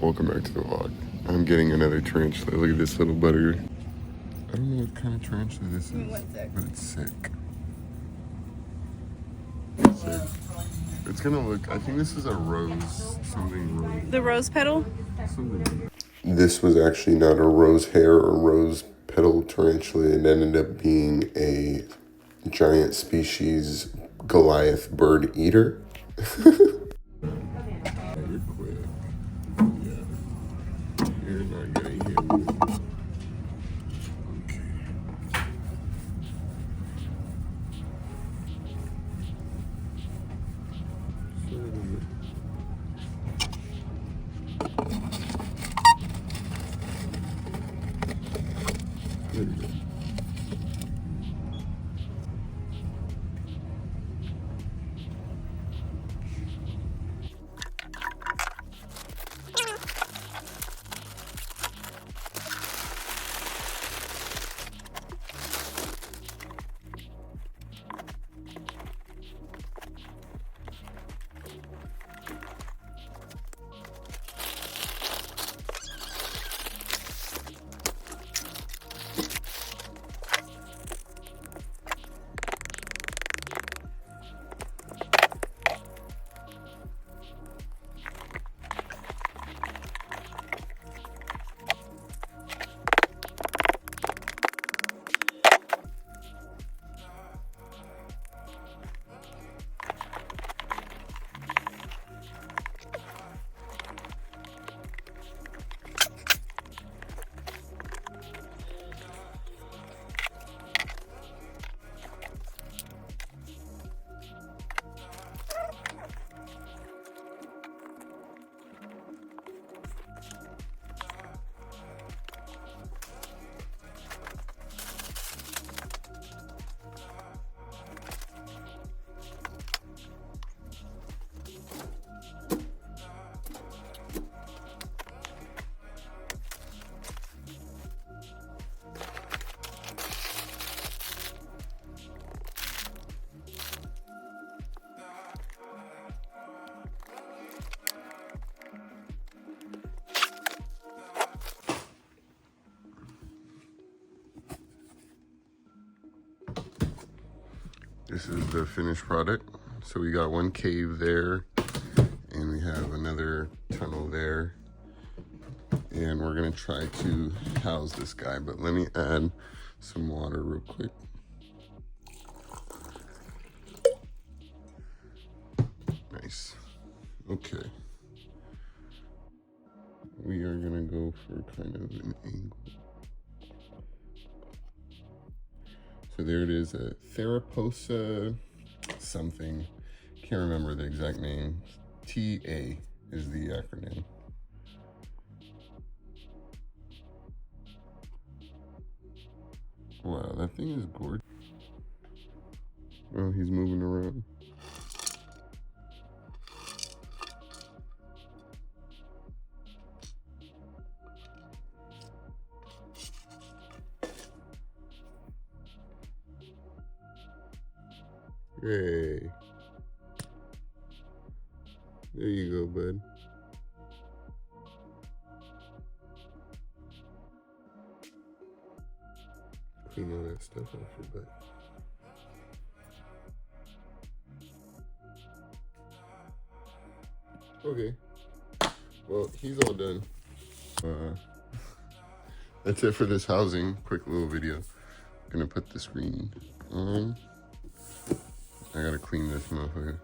Welcome back to the vlog. I'm getting another tarantula. Look at this little butter. I don't know what kind of tarantula this is, but it's sick. Sick. It's gonna look, I think this is a rose, something rose. The rose petal? Something. This was actually not a rose hair or rose petal tarantula. It ended up being a giant species Goliath bird eater. You're quick. Yeah. You're not getting hit. Okay. There we go. This is the finished product. So we got one cave there, and we have another tunnel there. And we're gonna try to house this guy, but let me add some water real quick. Nice. Okay. We are gonna go for kind of an angle. So there it is, a Theraphosa something. Can't remember the exact name. TA is the acronym. Wow, that thing is gorgeous. Oh, he's moving around. Hey. There you go, bud. Clean all that stuff off your butt. Okay. Well, he's all done. That's it for this housing. Quick little video. Gonna put the screen on. I gotta clean this motherfucker.